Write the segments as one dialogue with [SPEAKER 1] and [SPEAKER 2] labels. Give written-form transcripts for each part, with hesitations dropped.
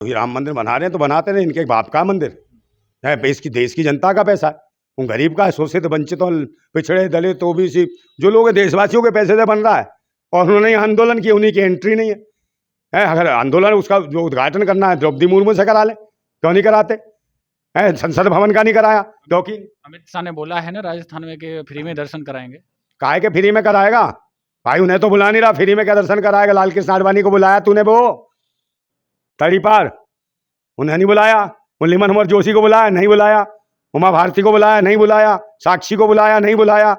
[SPEAKER 1] तो ये राम मंदिर बना रहे हैं तो बनाते रहे, इनके बाप का मंदिर है, देश की जनता का पैसा है, वो गरीब का है, शोषित वंचितों पिछड़े दलित ओबीसी जो लोग हैं, देशवासियों के पैसे से बन रहा है। और उन्होंने आंदोलन किया, उन्हीं की एंट्री नहीं है। अगर आंदोलन उसका जो उद्घाटन करना है द्रौपदी मुर्मू से करा ले, क्यों नहीं कराते? संसद भवन का नहीं कराया क्योंकि
[SPEAKER 2] अमित शाह ने बोला है ना राजस्थान में कि फ्री में दर्शन कराएंगे।
[SPEAKER 1] काहे के फ्री में कराएगा भाई? उन्हें तो बुला नहीं रहा, फ्री में क्या दर्शन कराएगा? लाल कृष्ण आडवाणी को बुलाया तूने, वो तड़ी पार, उन्हें नहीं बुलाया। मुरली मनोहर जोशी को बुलाया, नहीं बुलाया। उमा भारती को बुलाया, नहीं बुलाया। साक्षी को बुलाया, नहीं बुलाया।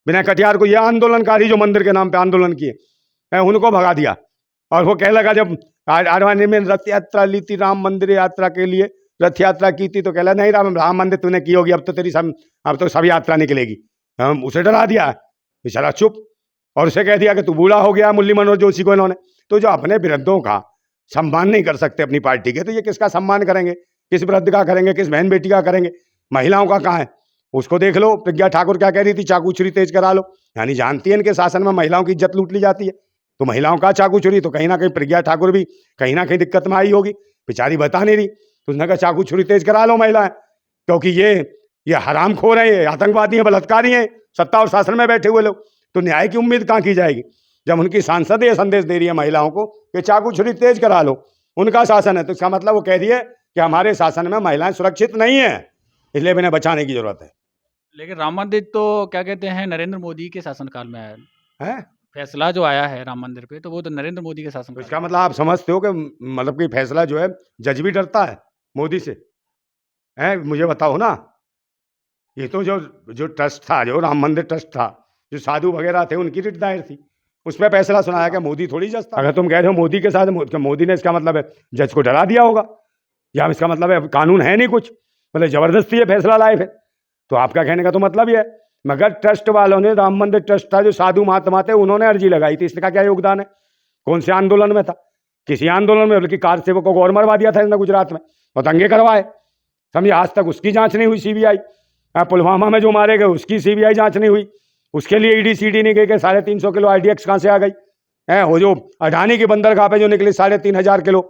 [SPEAKER 1] विनय कटियार को, ये आंदोलनकारी जो मंदिर के नाम पे आंदोलन किए, उनको भगा दिया। और वो कह लगा जब आडवाणी में रथ यात्रा ली थी, राम मंदिर यात्रा के लिए रथ यात्रा की थी, तो कह लगा नहीं राम मंदिर तूने की होगी, अब तो तेरी अब तो सब यात्रा निकलेगी। उसे डरा दिया बेचारा, चुप। और उसे कह दिया कि तू बूढ़ा हो गया, मुरली मनोहर जोशी को इन्होंने। तो जो अपने विरुद्धों का सम्मान नहीं कर सकते अपनी पार्टी के, तो ये किसका सम्मान करेंगे? किस वृद्ध का करेंगे? किस बहन बेटी का करेंगे? महिलाओं का कहाँ है? उसको देख लो, प्रज्ञा ठाकुर क्या कह रही थी, चाकू छुरी तेज करा लो। यानी जानती है इनके शासन में महिलाओं की इज्जत लूट ली जाती है, तो महिलाओं का चाकू छुरी, तो कहीं ना कहीं प्रज्ञा ठाकुर भी कहीं ना कहीं दिक्कत में आई होगी, बेचारी बता नहीं रही। तो उसने कहा चाकू छुरी तेज करा लो महिलाएं, क्योंकि ये हरामखोर है, ये आतंकवादी है, बलात्कारी हैं, सत्ता और शासन में बैठे हुए लोग। तो न्याय की उम्मीद कहाँ की जाएगी जब उनकी सांसद ये संदेश दे रही है महिलाओं को कि चाकू छुरी तेज करा लो, उनका शासन है। तो इसका मतलब वो कह रही है कि हमारे शासन में महिलाएं सुरक्षित नहीं है, इसलिए इन्हें बचाने की जरूरत है।
[SPEAKER 2] लेकिन राम मंदिर तो क्या कहते हैं नरेंद्र मोदी के शासनकाल में आया
[SPEAKER 1] है
[SPEAKER 2] फैसला जो आया है राम मंदिर पे, तो वो तो नरेंद्र मोदी के शासन
[SPEAKER 1] तो इसका मतलब आप समझते हो कि मतलब कि फैसला जो है, जज भी डरता है मोदी से? है मुझे बताओ ना। ये तो जो ट्रस्ट था, जो राम मंदिर ट्रस्ट था, जो साधु वगैरह थे, उनकी रिट दायर थी, उस पर फैसला सुनाया क्या? मोदी थोड़ी जज था। अगर तुम कह रहे हो मोदी के साथ, मोदी ने, इसका मतलब है जज को डरा दिया होगा, या इसका मतलब है कानून है नहीं कुछ, मतलब जबरदस्ती ये फैसला लाए फिर। तो आपका कहने का तो मतलब ये है। मगर ट्रस्ट वालों ने, राम मंदिर ट्रस्ट था, जो साधु महात्मा थे, उन्होंने अर्जी लगाई थी। इसका क्या योगदान है? कौन से आंदोलन में था? किसी आंदोलन में, बल्कि कार सेवकों को और मरवा दिया था इसने गुजरात में, और दंगे करवाए, समझिए। आज तक उसकी जांच नहीं हुई सीबीआई। पुलवामा में जो मारे गए उसकी सीबीआई जांच नहीं हुई, उसके लिए ईडी सीडी नहीं गई कि 350 किलो आरडीएक्स कहाँ से आ गई है। वो जो अडानी की बंदरगाह पे जो निकली 3,500 किलो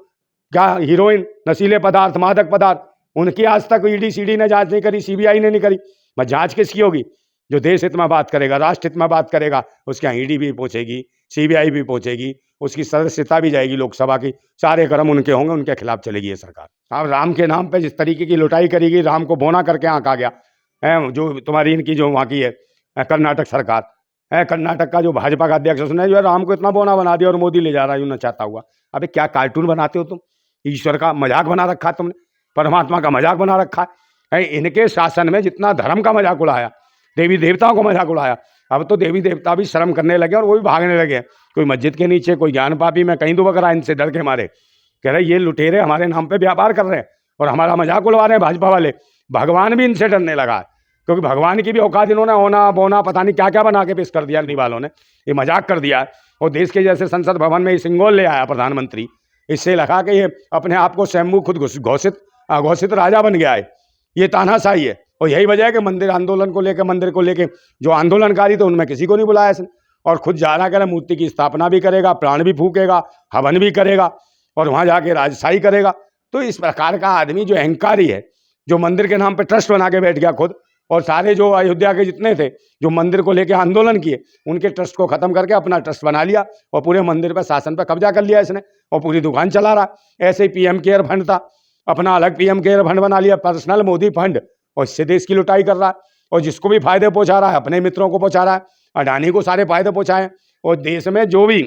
[SPEAKER 1] क्या हीरोइन, नशीले पदार्थ, मादक पदार्थ, उनकी आज तक ईडी सीडी ने जांच नहीं करी, सीबीआई ने नहीं करी। बस जांच किसकी होगी? जो देश हित में बात करेगा, राष्ट्र हित में बात करेगा, उसके यहाँ ईडी भी पहुंचेगी, सीबीआई भी पहुंचेगी, उसकी सदस्यता भी जाएगी लोकसभा की, सारे कर्म उनके होंगे, उनके खिलाफ चलेगी ये सरकार। अब राम के नाम पे जिस तरीके की लुटाई करेगी, राम को बोना करके आंका गया है, जो तुम्हारी इनकी जो वहाँ की है कर्नाटक सरकार है, कर्नाटक का जो भाजपा का अध्यक्ष, उसने जो है राम को इतना बोना बना दिया, और मोदी ले जा रहा है यूं चाहता हुआ। अबे क्या कार्टून बनाते हो तुम? ईश्वर का मजाक बना रखा है तुमने, परमात्मा का मजाक बना रखा है। इनके शासन में जितना धर्म का मजाक उड़ाया, देवी देवताओं को मजाक उड़ाया, अब तो देवी देवता भी शर्म करने लगे और वो भी भागने लगे। कोई मस्जिद के नीचे, कोई ज्ञान पापी में कहीं दुबक रहा है इनसे डर के मारे, कह रहे ये लुटेरे हमारे नाम पे व्यापार कर रहे हैं और हमारा मजाक उड़वा रहे हैं भाजपा वाले। भगवान भी इनसे डरने लगा है, क्योंकि भगवान की भी औकात इन्होंने होना बोना पता नहीं क्या क्या बना के पेश कर दिया इन्हीं वालों ने। ये मजाक कर दिया है। और देश के जैसे संसद भवन में सिंगोल ले आया प्रधानमंत्री, इससे लगा कि ये अपने आप को स्वयं खुद घोषित राजा बन गया है। ये तानाशाही है। और यही वजह है कि मंदिर आंदोलन को लेकर, मंदिर को लेकर जो आंदोलनकारी थे उनमें किसी को नहीं बुलाया इसने, और खुद जा रहा कह मूर्ति की स्थापना भी करेगा, प्राण भी फूकेगा, हवन भी करेगा, और वहां जाके राजशाही करेगा। तो इस प्रकार का आदमी जो अहंकारी है, जो मंदिर के नाम पे ट्रस्ट बना के बैठ गया खुद, और सारे जो अयोध्या के जितने थे जो मंदिर को लेकर आंदोलन किए, उनके ट्रस्ट को खत्म करके अपना ट्रस्ट बना लिया, और पूरे मंदिर पर शासन पर कब्जा कर लिया इसने, और पूरी दुकान चला रहा। ऐसे ही पीएम केयर फंड था, अपना अलग पीएम केयर फंड बना लिया, पर्सनल मोदी फंड, और इससे देश की लुटाई कर रहा है। और जिसको भी फायदे पहुंचा रहा है, अपने मित्रों को पहुंचा रहा है। अडानी को सारे फायदे पहुंचाए। और देश में जो भी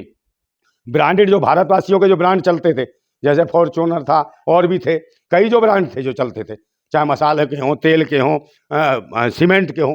[SPEAKER 1] ब्रांडेड, जो भारतवासियों के जो ब्रांड चलते थे, जैसे फॉर्च्यूनर था, और भी थे कई जो ब्रांड थे जो चलते थे, चाहे मसाले के हों, तेल के हों, सीमेंट के हों,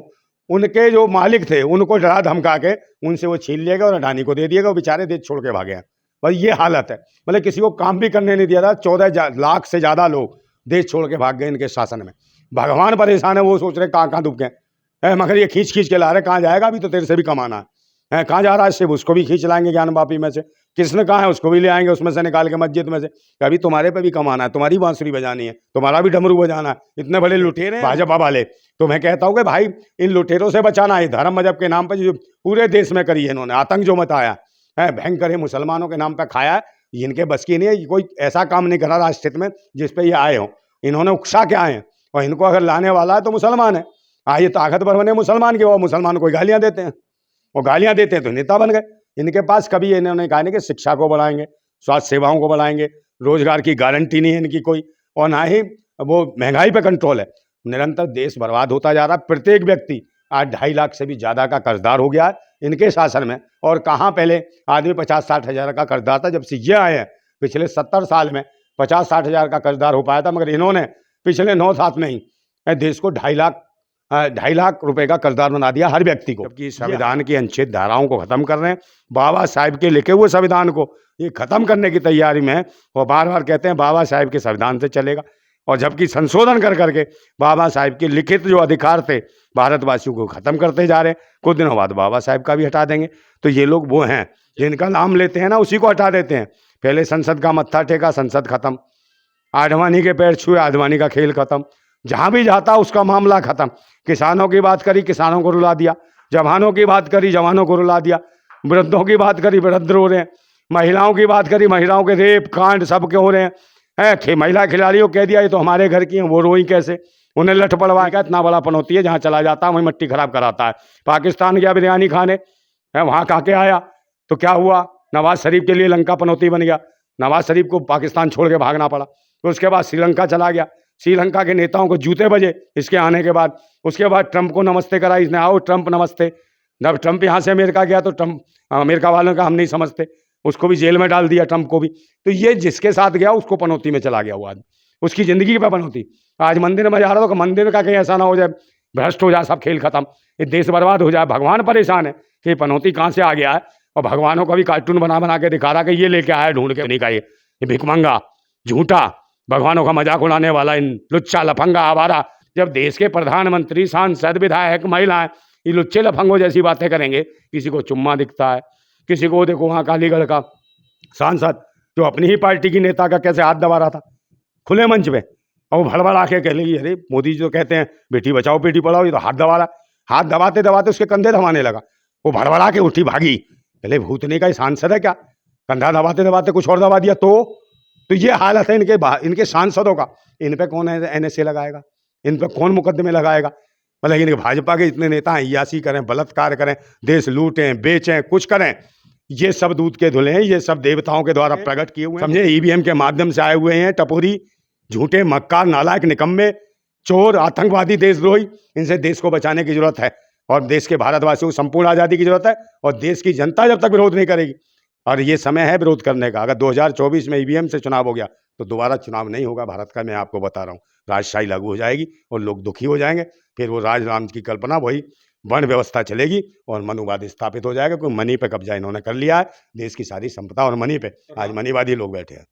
[SPEAKER 1] उनके जो मालिक थे उनको डरा धमका के उनसे वो छीन लिएगा और अडानी को दे दिएगा, वो बेचारे देश छोड़ के भागे हैं। बस ये हालत है। मतलब किसी को काम भी करने नहीं दिया था। 14 लाख से ज़्यादा लोग देश छोड़ के भाग गए इनके शासन में। भगवान परेशान है, वो सोच रहे कहाँ कहाँ डूब गए, मगर ये खींच खींच के ला रहे, कहाँ जाएगा? अभी तो तेरे से भी कमाना है, कहाँ जा रहा है? सिर्फ उसको भी खींच लाएंगे ज्ञान वापी में से, किसने कहा है उसको भी ले आएंगे उसमें से निकाल के मस्जिद में से। अभी तुम्हारे पे भी कमाना है, तुम्हारी बांसुरी बजानी है, तुम्हारा भी डमरू बजाना है। इतने बड़े लुटेरे भाजपा वाले। तो मैं कहता हूँ कि भाई इन लुटेरों से बचाना है। धर्म मजहब के नाम पर जो पूरे देश में करी है इन्होंने, आतंक जो मचाया है, भयंकर है, मुसलमानों के नाम पर खाया है, इनके बस की नहीं है, कोई ऐसा काम नहीं करा राष्ट्र में जिस पे ये आए हों। इन्होंने उकसा के आए हैं, और इनको अगर लाने वाला है तो मुसलमान है। ये ताकतवर बने मुसलमान के, वो मुसलमान को गालियाँ देते हैं, और गालियाँ देते हैं तो नेता बन गए। इनके पास कभी इन्होंने कहा नहीं कि शिक्षा को बढ़ाएंगे, स्वास्थ्य सेवाओं को बढ़ाएंगे, रोजगार की गारंटी नहीं है इनकी कोई, और ना ही वो महंगाई पे कंट्रोल है। निरंतर देश बर्बाद होता जा रहा है। प्रत्येक व्यक्ति आज 2.5 लाख से भी ज़्यादा का कर्जदार हो गया है इनके शासन में। और कहाँ पहले आदमी 50-60 हज़ार का कर्जदार था, जब से ये आए हैं पिछले 70 साल में 50-60 हज़ार का कर्जदार हो पाया था, मगर इन्होंने पिछले 9-7 में ही देश को 2.5 लाख रुपए का कर्जदार बना दिया हर व्यक्ति को। जबकि संविधान की अनुच्छेद धाराओं को खत्म कर रहे हैं, बाबा साहेब के लिखे हुए संविधान को ये खत्म करने की तैयारी में है, और बार बार कहते हैं बाबा साहेब के संविधान से चलेगा, और जबकि संशोधन कर करके बाबा साहेब के लिखित जो अधिकार थे भारतवासियों को खत्म करते जा रहे हैं। कुछ दिनों बाद बाबा साहेब का भी हटा देंगे। तो ये लोग वो हैं जिनका नाम लेते हैं ना, उसी को हटा देते हैं। पहले संसद का मत्था टेका, संसद खत्म, आडवाणी के पैर छुए, आडवाणी का खेल खत्म, जहां भी जाता उसका मामला खत्म। किसानों की बात करी, किसानों को रुला दिया, जवानों की बात करी, जवानों को रुला दिया, वृद्धों की बात करी, वृद्ध रो रहे हैं, महिलाओं की बात करी, महिलाओं के रेप कांड सबके हो रहे हैं। महिला खिलाड़ियों कह दिया ये तो हमारे घर की हैं, वो रोई कैसे, उन्हें लठ पड़वाएगा। इतना बड़ा पनौती है, जहाँ चला जाता है वहीं मिट्टी खराब कराता है। पाकिस्तान गया बिरयानी खाने, वहाँ खा के आया तो क्या हुआ, नवाज शरीफ के लिए लंका पनौती बन गया, नवाज शरीफ को पाकिस्तान छोड़ के भागना पड़ा। तो उसके बाद श्रीलंका चला गया, श्रीलंका के नेताओं को जूते बजे इसके आने के बाद। उसके बाद ट्रंप को नमस्ते करा इसने, आओ ट्रंप नमस्ते। जब ट्रंप यहाँ से अमेरिका गया तो ट्रंप अमेरिका वालों का हम नहीं समझते, उसको भी जेल में डाल दिया ट्रंप को भी। तो ये जिसके साथ गया उसको पनौती में चला गया वो आदमी, उसकी ज़िंदगी पे पनौती। आज मंदिर में जा रहा तो मंदिर का कहीं ऐसा ना हो जाए भ्रष्ट हो जाए, सब खेल खत्म, ये देश बर्बाद हो जाए। भगवान परेशान है कि पनौती कहाँ से आ गया है, और भगवानों का भी कार्टून बना बना के दिखा रहा कि ये लेके आया ढूंढ के, नहीं का ये भिखमंगा झूठा भगवानों का मजाक उड़ाने वाला, इन लुच्चा लफंगा आवारा। जब देश के प्रधानमंत्री, सांसद, विधायक, महिलाएं ये लुच्चे लफंगों जैसी बातें करेंगे, किसी को चुम्मा दिखता है, किसी को देखो वहाँ कालीगढ़ का सांसद जो अपनी ही पार्टी की नेता का कैसे हाथ दबा रहा था खुले मंच पे, और वो भड़बड़ा के कह लेगी अरे मोदी जी तो कहते हैं बेटी बचाओ बेटी पढ़ाओ, ये तो हाथ दबा रहा। हाथ दबाते दबाते उसके कंधे दबाने लगा, वो भड़बड़ा के उठी भागी। पहले भूतने का ही सांसद है क्या, कंधा दबाते दबाते कुछ और दबा दिया तो ये हालत है इनके सांसदों का। इन पे कौन NSA लगाएगा, इन पे कौन मुकदमे लगाएगा। मतलब इनके भाजपा के इतने नेता हैं, अय्याशी करें, बलात्कार करें, देश लूटें, बेचें, कुछ करें, ये सब दूध के धुले हैं, ये सब देवताओं के द्वारा प्रकट किए हुए हैं। समझे, EVM के माध्यम से आए हुए हैं टपोरी, झूठे, मक्कार, नालायक, निकम्मे, चोर, आतंकवादी, देशद्रोही। इनसे देश को बचाने की जरूरत है, और देश के भारतवासियों को संपूर्ण आज़ादी की जरूरत है, और देश की जनता जब तक विरोध नहीं करेगी, और ये समय है विरोध करने का। अगर 2024 में EVM से चुनाव हो गया तो दोबारा चुनाव नहीं होगा भारत का, मैं आपको बता रहा हूँ। राजशाही लागू हो जाएगी और लोग दुखी हो जाएंगे, फिर वो राज राम की कल्पना, वही वर्ण व्यवस्था चलेगी और मनुवाद स्थापित हो जाएगा। क्योंकि मनी पे कब्जा इन्होंने कर लिया है, देश की सारी संपदा और मनी पे आज मनीवादी लोग बैठे हैं।